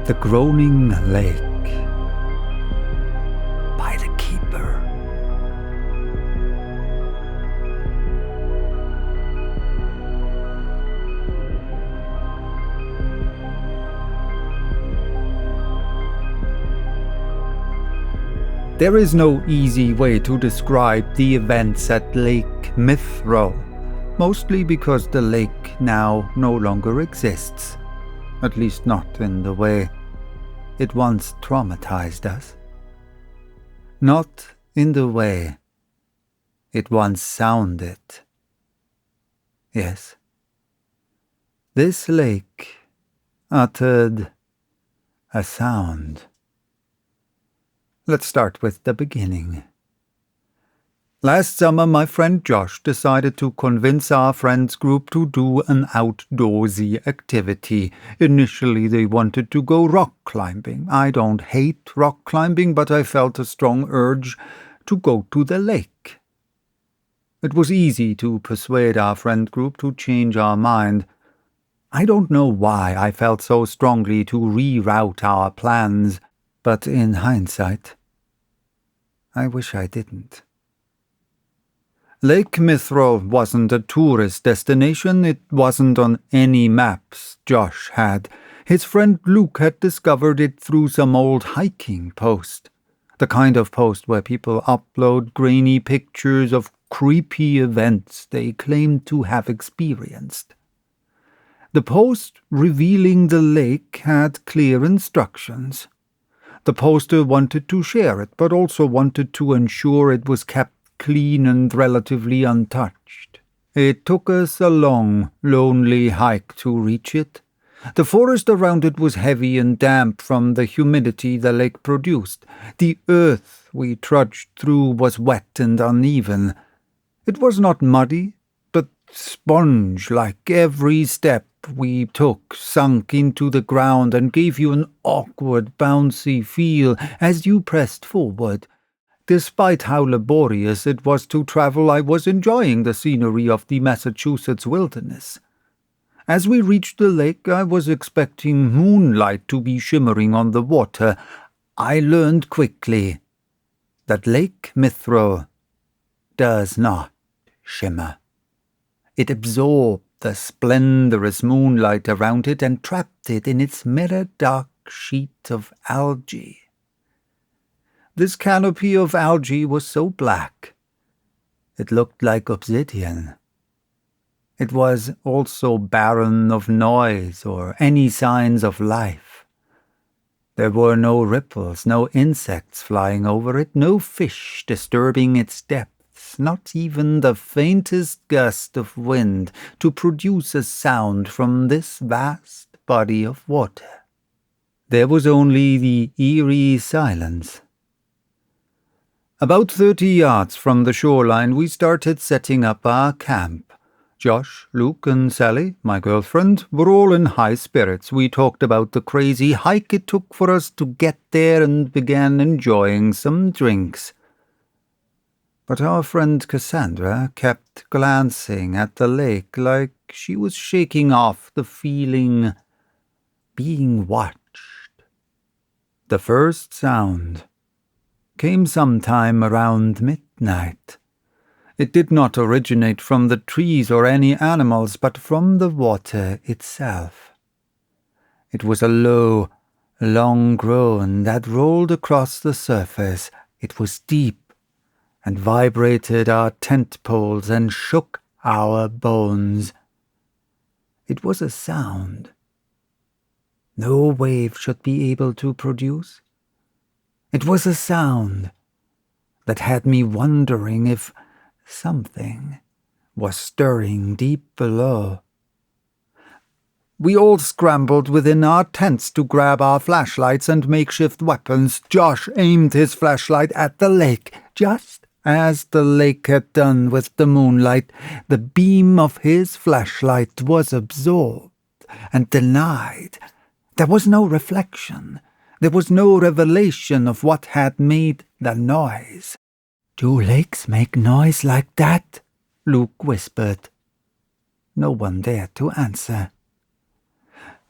The Groaning Lake by the Keeper. There is no easy way to describe the events at Lake Teoh, mostly because the lake now no longer exists, at least not in the way it once traumatized us. Not in the way it once sounded. Yes, this lake uttered a sound. Let's start with the beginning. Last summer, my friend Josh decided to convince our friends group to do an outdoorsy activity. Initially, they wanted to go rock climbing. I don't hate rock climbing, but I felt a strong urge to go to the lake. It was easy to persuade our friend group to change our mind. I don't know why I felt so strongly to reroute our plans, but in hindsight, I wish I didn't. Lake Teoh wasn't a tourist destination. It wasn't on any maps Josh had. His friend Luke had discovered it through some old hiking post. The kind of post where people upload grainy pictures of creepy events they claim to have experienced. The post revealing the lake had clear instructions. The poster wanted to share it, but also wanted to ensure it was kept clean and relatively untouched. It took us a long, lonely hike to reach it. The forest around it was heavy and damp from the humidity the lake produced. The earth we trudged through was wet and uneven. It was not muddy, but sponge-like. Every step we took sunk into the ground and gave you an awkward, bouncy feel as you pressed forward. Despite how laborious it was to travel, I was enjoying the scenery of the Massachusetts wilderness. As we reached the lake, I was expecting moonlight to be shimmering on the water. I learned quickly that Lake Teoh does not shimmer. It absorbed the splendorous moonlight around it and trapped it in its mirror-dark sheet of algae. This canopy of algae was so black, it looked like obsidian. It was also barren of noise or any signs of life. There were no ripples, no insects flying over it, no fish disturbing its depths, not even the faintest gust of wind to produce a sound from this vast body of water. There was only the eerie silence. About 30 yards from the shoreline, we started setting up our camp. Josh, Luke, and Sally, my girlfriend, were all in high spirits. We talked about the crazy hike it took for us to get there and began enjoying some drinks. But our friend Cassandra kept glancing at the lake like she was shaking off the feeling being watched. The first sound came sometime around midnight. It did not originate from the trees or any animals, but from the water itself. It was a low, long groan that rolled across the surface. It was deep and vibrated our tent poles and shook our bones. It was a sound no wave should be able to produce. It was a sound that had me wondering if something was stirring deep below. We all scrambled within our tents to grab our flashlights and makeshift weapons. Josh aimed his flashlight at the lake, just as the lake had done with the moonlight. The beam of his flashlight was absorbed and denied. There was no reflection. There was no revelation of what had made the noise. "Do lakes make noise like that?" Luke whispered. No one dared to answer.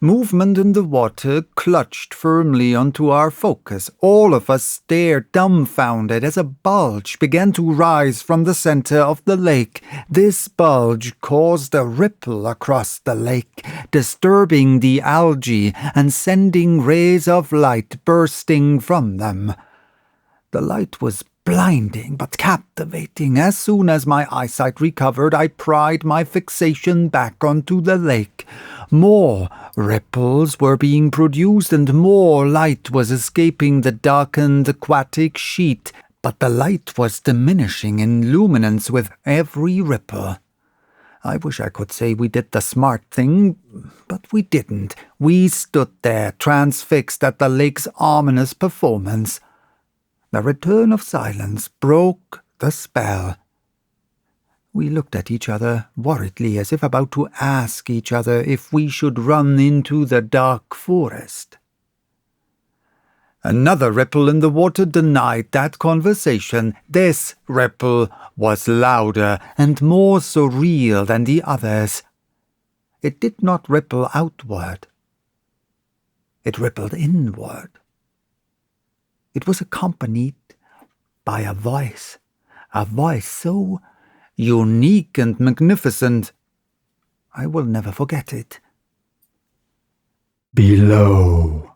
Movement in the water clutched firmly onto our focus. All of us stared dumbfounded as a bulge began to rise from the center of the lake. This bulge caused a ripple across the lake, disturbing the algae and sending rays of light bursting from them. The light was blinding but captivating. As soon as my eyesight recovered, I pried my fixation back onto the lake. More ripples were being produced and more light was escaping the darkened aquatic sheet, but the light was diminishing in luminance with every ripple. I wish I could say we did the smart thing, but we didn't. We stood there, transfixed at the lake's ominous performance. The return of silence broke the spell. We looked at each other worriedly, as if about to ask each other if we should run into the dark forest. Another ripple in the water denied that conversation. This ripple was louder and more surreal than the others. It did not ripple outward. It rippled inward. It was accompanied by a voice so unique and magnificent, I will never forget it. Below.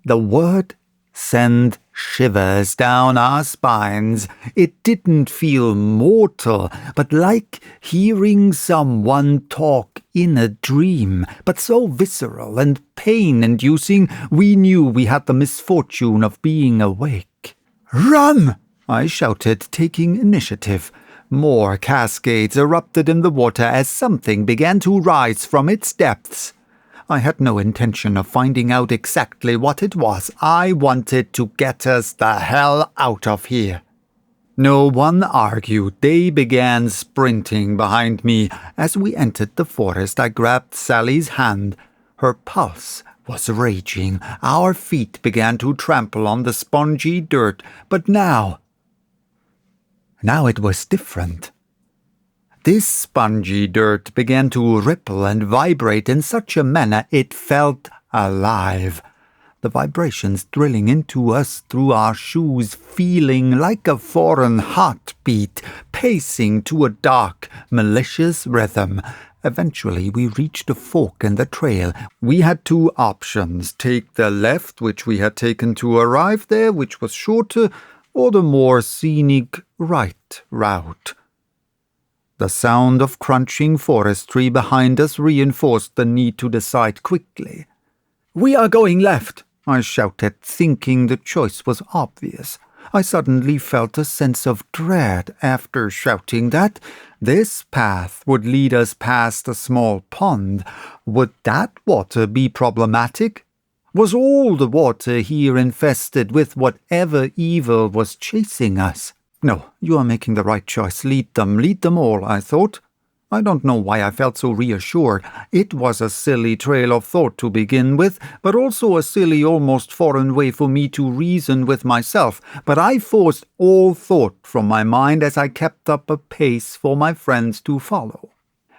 The word sent shivers down our spines. It didn't feel mortal, but like hearing someone talk in a dream, but so visceral and pain-inducing, we knew we had the misfortune of being awake. "Run!" I shouted, taking initiative. More cascades erupted in the water as something began to rise from its depths. I had no intention of finding out exactly what it was. I wanted to get us the hell out of here. No one argued. They began sprinting behind me. As we entered the forest, I grabbed Sally's hand. Her pulse was raging. Our feet began to trample on the spongy dirt. But now it was different. This spongy dirt began to ripple and vibrate in such a manner it felt alive. The vibrations drilling into us through our shoes, feeling like a foreign heartbeat, pacing to a dark, malicious rhythm. Eventually, we reached a fork in the trail. We had two options: take the left, which we had taken to arrive there, which was shorter, or the more scenic right route. The sound of crunching forestry behind us reinforced the need to decide quickly. "We are going left," I shouted, thinking the choice was obvious. I suddenly felt a sense of dread after shouting that. This path would lead us past a small pond. Would that water be problematic? Was all the water here infested with whatever evil was chasing us? "No, you are making the right choice. Lead them all," I thought. I don't know why I felt so reassured. It was a silly trail of thought to begin with, but also a silly, almost foreign way for me to reason with myself. But I forced all thought from my mind as I kept up a pace for my friends to follow.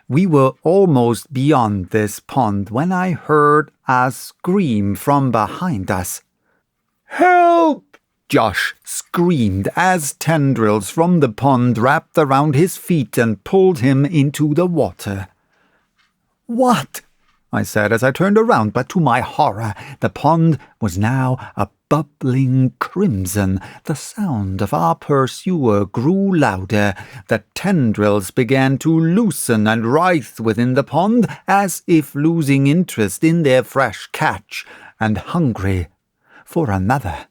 We were almost beyond this pond when I heard a scream from behind us. "Help!" Josh screamed as tendrils from the pond wrapped around his feet and pulled him into the water. "What?" I said as I turned around, but to my horror, the pond was now a bubbling crimson. The sound of our pursuer grew louder. The tendrils began to loosen and writhe within the pond, as if losing interest in their fresh catch and hungry for another.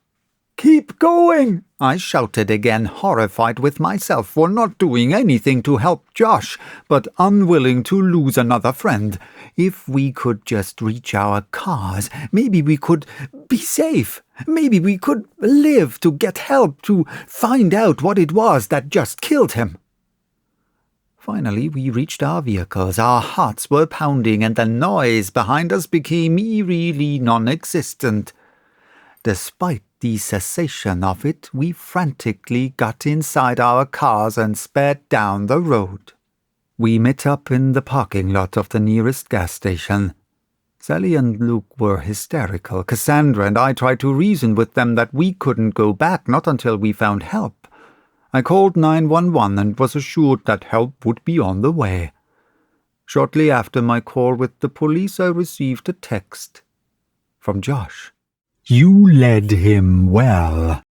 "Keep going!" I shouted again, horrified with myself for not doing anything to help Josh, but unwilling to lose another friend. If we could just reach our cars, maybe we could be safe. Maybe we could live to get help, to find out what it was that just killed him. Finally, we reached our vehicles. Our hearts were pounding, and the noise behind us became eerily non-existent. Despite the cessation of it, we frantically got inside our cars and sped down the road. We met up in the parking lot of the nearest gas station. Sally and Luke were hysterical. Cassandra and I tried to reason with them that we couldn't go back, not until we found help. I called 911 and was assured that help would be on the way. Shortly after my call with the police, I received a text from Josh. "You led him well."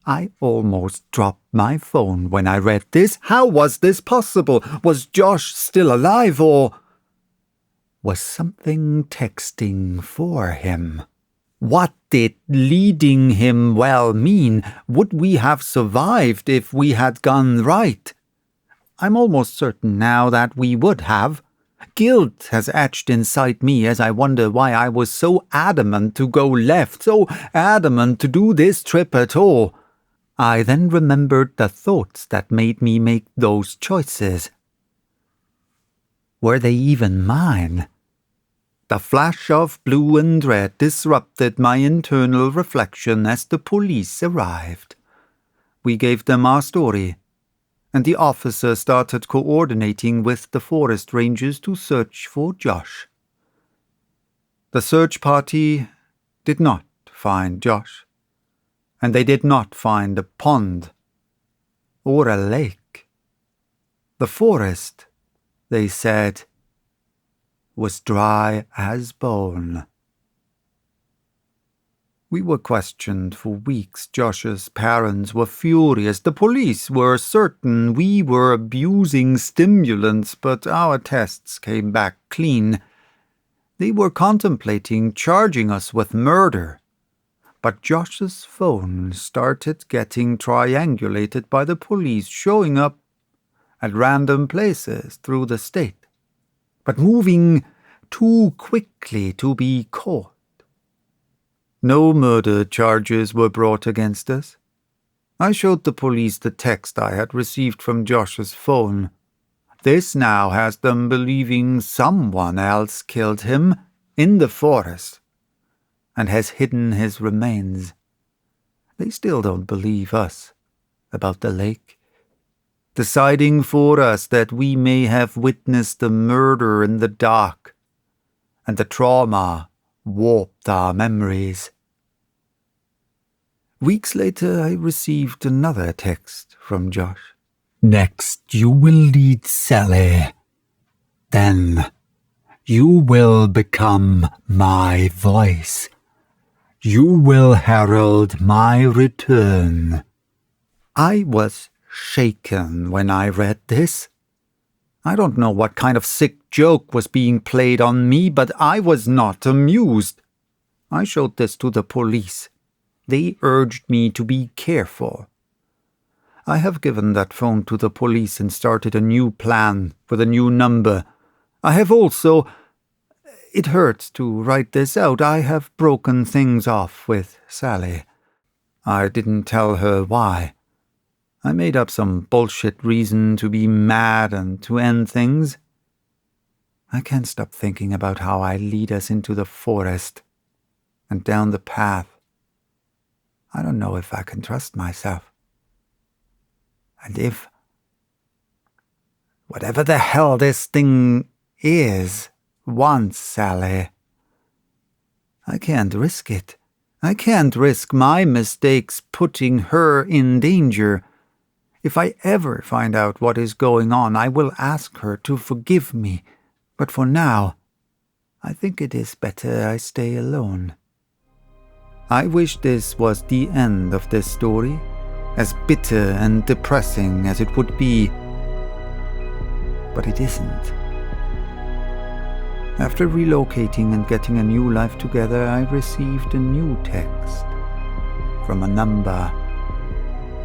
I almost dropped my phone when I read this. How was this possible? Was Josh still alive, or was something texting for him? What did leading him well mean? Would we have survived if we had gone right? I'm almost certain now that we would have. Guilt has etched inside me as I wonder why I was so adamant to go left, so adamant to do this trip at all. I then remembered the thoughts that made me make those choices. Were they even mine? The flash of blue and red disrupted my internal reflection as the police arrived. We gave them our story, and the officer started coordinating with the forest rangers to search for Josh. The search party did not find Josh, and they did not find a pond or a lake. The forest, they said, was dry as bone. We were questioned for weeks. Josh's parents were furious. The police were certain we were abusing stimulants, but our tests came back clean. They were contemplating charging us with murder. But Josh's phone started getting triangulated by the police, showing up at random places through the state, but moving too quickly to be caught. No murder charges were brought against us. I showed the police the text I had received from Josh's phone. This now has them believing someone else killed him in the forest and has hidden his remains. They still don't believe us about the lake, deciding for us that we may have witnessed the murder in the dark, and the trauma warped our memories. Weeks later, I received another text from Josh. "Next, you will lead Sally. Then, you will become my voice. You will herald my return." I was shaken when I read this. I don't know what kind of sick joke was being played on me, but I was not amused. I showed this to the police. They urged me to be careful. I have given that phone to the police and started a new plan with a new number. I have also, it hurts to write this out, I have broken things off with Sally. I didn't tell her why. I made up some bullshit reason to be mad and to end things. I can't stop thinking about how I lead us into the forest and down the path. I don't know if I can trust myself. And if whatever the hell this thing is wants Sally, I can't risk it. I can't risk my mistakes putting her in danger. If I ever find out what is going on, I will ask her to forgive me. But for now, I think it is better I stay alone. I wish this was the end of this story, as bitter and depressing as it would be. But it isn't. After relocating and getting a new life together, I received a new text from a number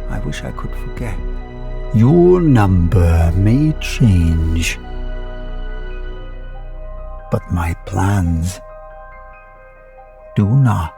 I wish I could forget. "Your number may change, but my plans do not."